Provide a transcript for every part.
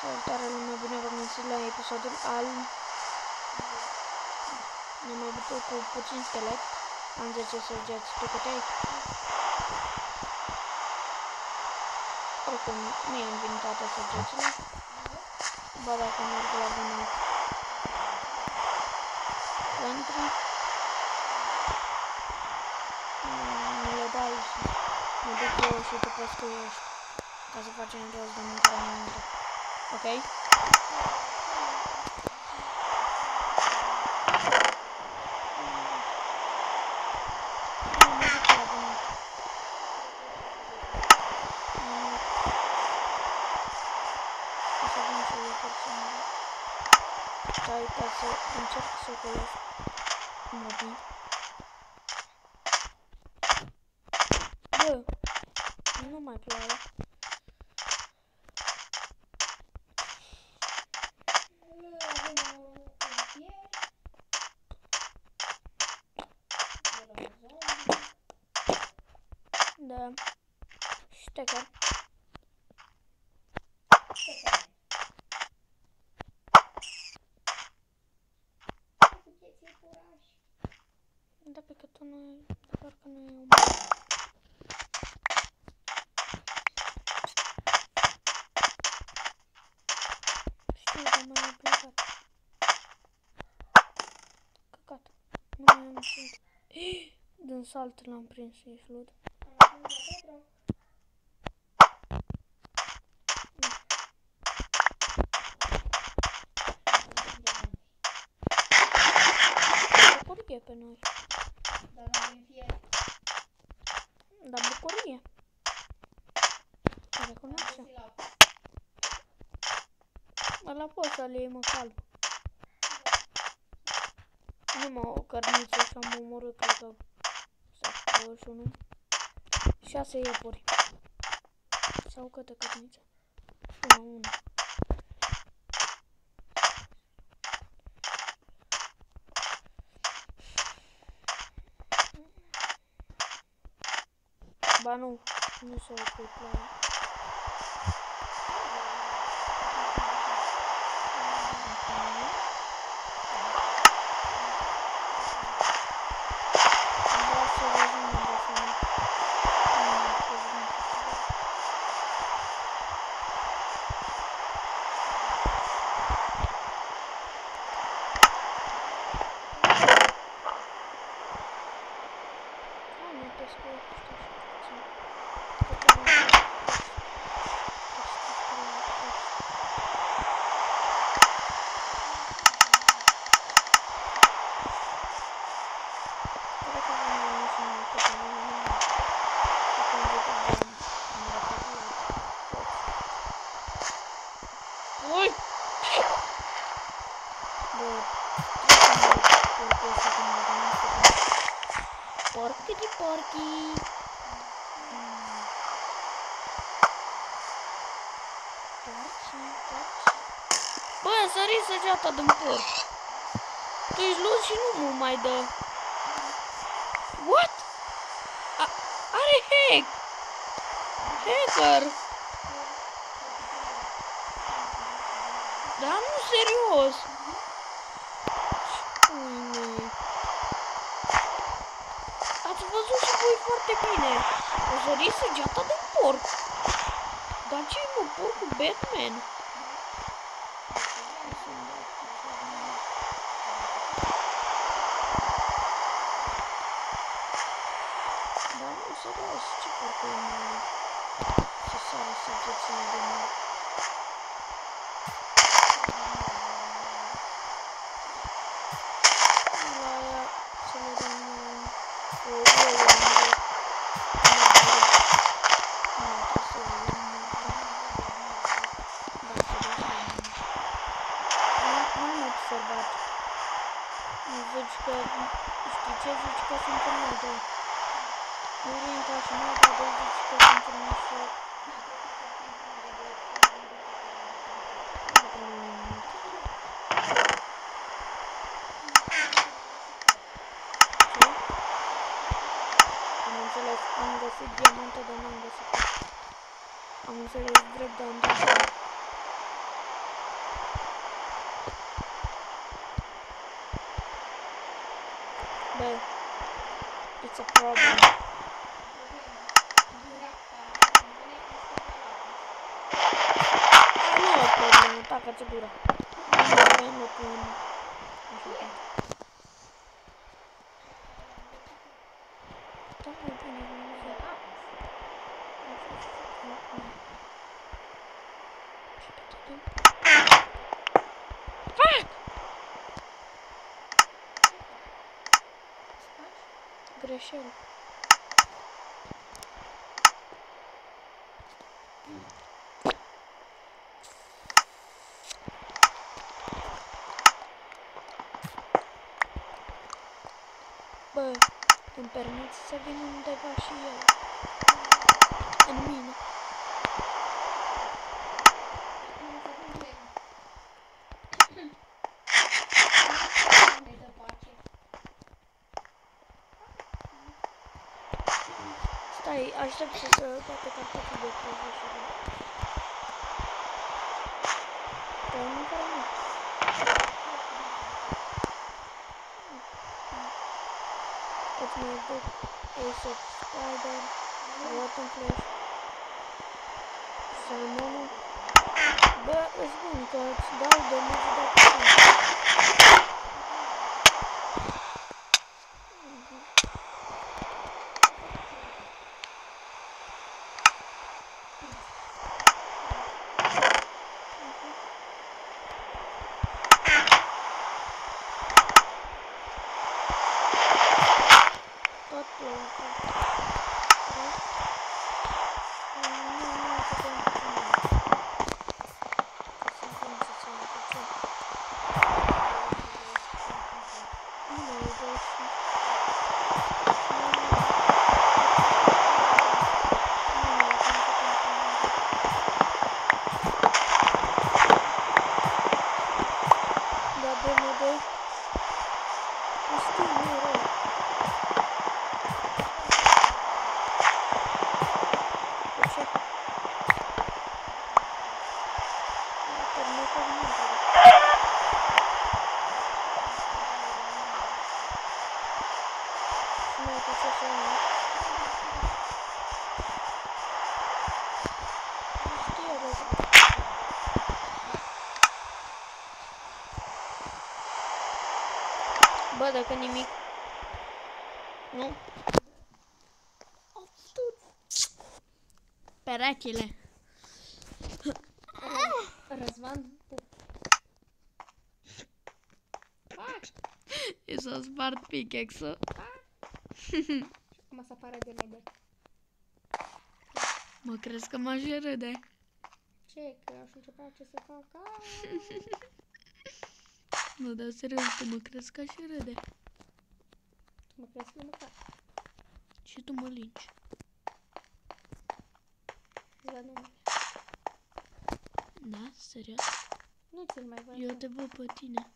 Salutare lume, bine v-am găsit la episodul al... Ne-am mai bătut cu puțin schelet. Am 10 săgeți, tu câte ai? Oricum, mie îmi vin toate săgețile. Ba dacă merg la vânat. Pentru... Nu le dai și mă duc eu și tu pescuiești. Ca să facem rost de mâncare mai multă. Ok? Stai ca să încerc să ocolesc mobii. Bă, nu mai plouă. Da. Ștecher. Da, pe că tu nu e, doar că nu e un știu, dar m-am obligat. Căcat. Nu mai am sunt. Din salt l-am prins, e flut. Bucurie pe noi. Dar nu avem fier. Dar bucurie. Recunoaște. Ăla poți să-l iei măcar. Numai o cărniță și am omorât, cred că 21. 6 iepuri. Sau câte cărnițe? Una. Ba nu, nu s-a oprit la ea. Ui! Porchi di porchi! Bă, a sărit săgeata din porc. Tu ești luz și nu mă mai dă. What? Are hack! Hacker! Dar nu, serios! Ați văzut și voi foarte bine. O sărit săgeata din porc. Dar ce-i mă, porcul Batman? Dar nu, serios, ce porc e mai să sară săgețile de mare? Zici că, știi ce zici că sunt în modă? Nu vin ca și modă, dar zici că sunt în modă. Ce? Am înțeles, am găsit diamante, dar n-am găsit. Am înțeles drept, dar am dat. Bă, it's a problem. Nu e o problemă, tacă-ți gura. Nu avem locul în... Așa că... Da, mai bine, nu știu. Fuck! Greșel. Bă, îmi permiți să vin undeva și eu. În mine. Stai, aștept să se bate cartoful de profesor. Dar nu care nu. Îți mai duc Ace of Spider, Rotten Flash, Salmonul. Bă, îți spun că îți dau de mulți dacă sunt. Bă, dacă nimic. Nu. Perechile. Răzvan. E să spart pickaxe-ul. Acum să apară de mede. Mă crezi că m-aș râde. Ce? Că aș începea ce să fac? Nu, dar serios, tu mă crezi că aș râde. Tu mă crezi că mă fac? Și tu mă linci. La nume. Da? Serios? Nu ți-l mai văd. Eu te văd pe tine.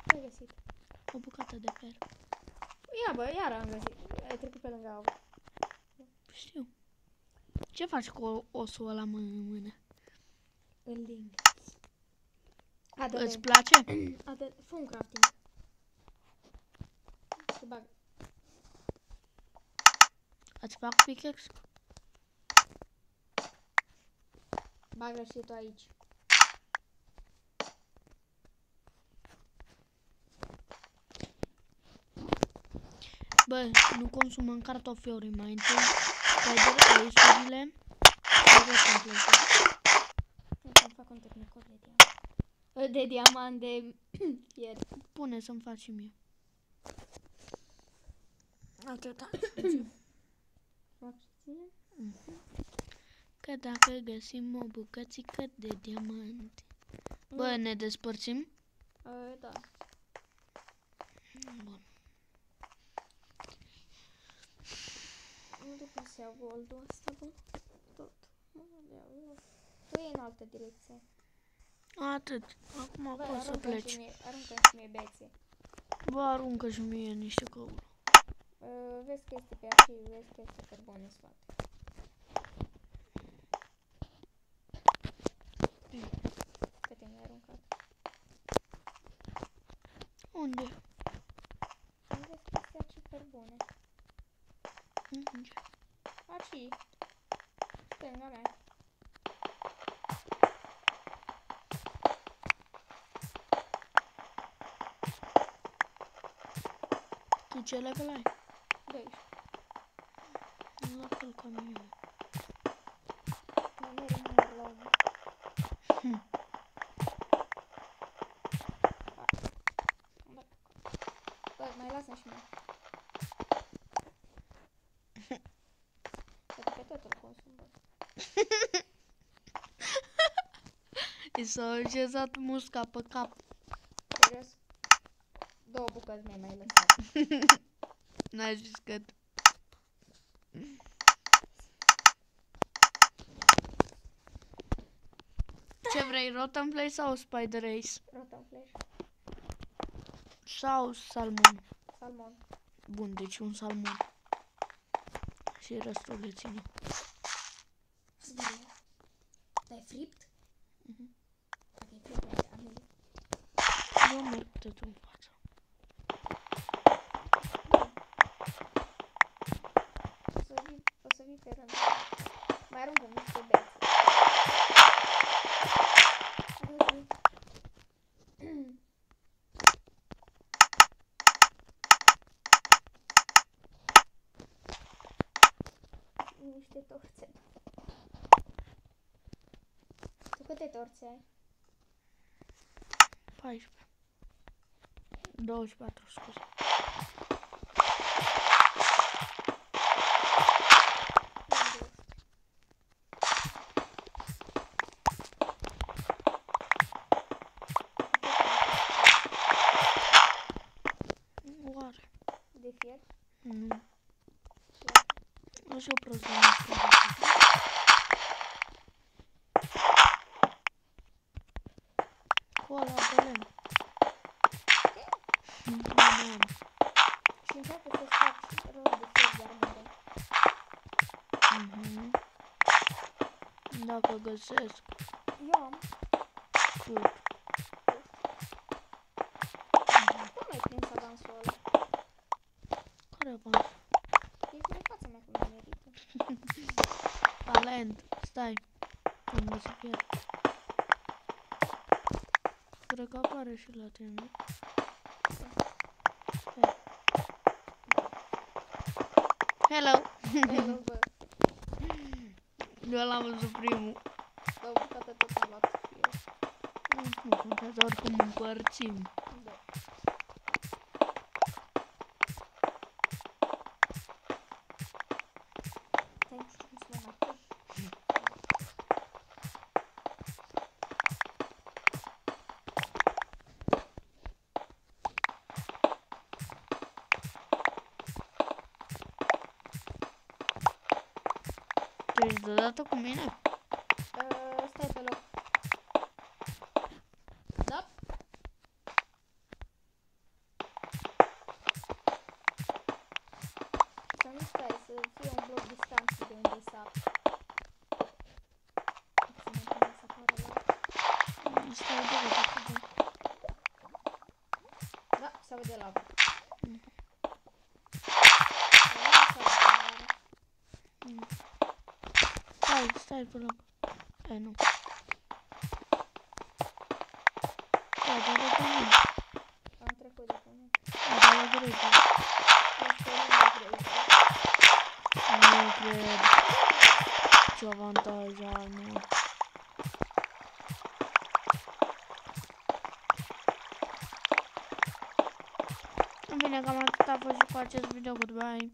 Ce ai găsit? O bucată de fer. Ia bă, iar am găsit. Ai trecut pe lângă au. Știu. Ce faci cu osul ăla în mână? Îl ling. Îți place? Fă un crafting. Și bag. Îți fac pickaxe? Bagă și tu aici. Bă, nu consumăm cartofiori mai întâi. Spider Ace-urile. Să-mi fac un tehnicor de diamant. De diamant, de fier. Pune să-mi faci și mie. Atâta. Fac și ție? Că dacă găsim o bucățică de diamante. Bă, ne despărțim? Da. Bun. Unde pot să iau goldul ăsta, bă? Tot. Tu e în altă direcție. Atât. Acum Bă, poți să pleci. Aruncă și mie bețe. Bă, aruncă și mie niște căuri. Vezi că este pe arșiv, vezi că este cărbune spate. Câte mi-ai aruncat? Unde? Am văzut chestia super bune. Unde? Aici. Stânga mea. Tu ce level ai? 12. La fel ca mine. Mai mereu număr la 1. Bă, mai lasă-mi și mie. Pentru că tot îl consum, bă. I s-a așezat musca pe cap. Serios? 2 bucăți mai lăsat. N-ai zis că... Ce vrei, Rotten Play sau Spider Race? Rotten Flash. Sau salmon? Salmon. Bun, deci un salmon. Și restul le ține. Te-ai fript? Dacă e fript, am venit. Nu merg tot în față. O să vii pe rând. Mai aruncă niște beți. Niște torțe. Tu câte torțe ai? 14. 24, scuze. Oare? De fier? Nu. Nu știu prost. Cu ăla de lemn. Nu am. Și încearcă să-ți faci rost de fier de armură. Dacă găsesc Eu am. tot. Cum ai prins avansul ăla? Care bani? Ești de fața mea cum merită. Talent. Stai. Am găsit fier. Cred că apare și la tine, nu? Hello! Hello, bă. Eu l-am văzut primul. Bă, bucată tot am luat fier. Nu contează, oricum împărțim. Da. Stai, nu știu cum să mă marchez. Tu ești deodată cu mine? Stai pe loc. Da? Să nu stai, să fie un bloc distanță de unde sap. Să ne punem să apară la... Stai deodată. Da, se vede lava. Stai pe loc. Ai, nu. Da, de mine. Am trecut de pe mine. Da, la dreapta. Este lângă greu. Nu cred. Ce avantaj al meu. Bine, cam atât a fost și cu acest video. Goodbye.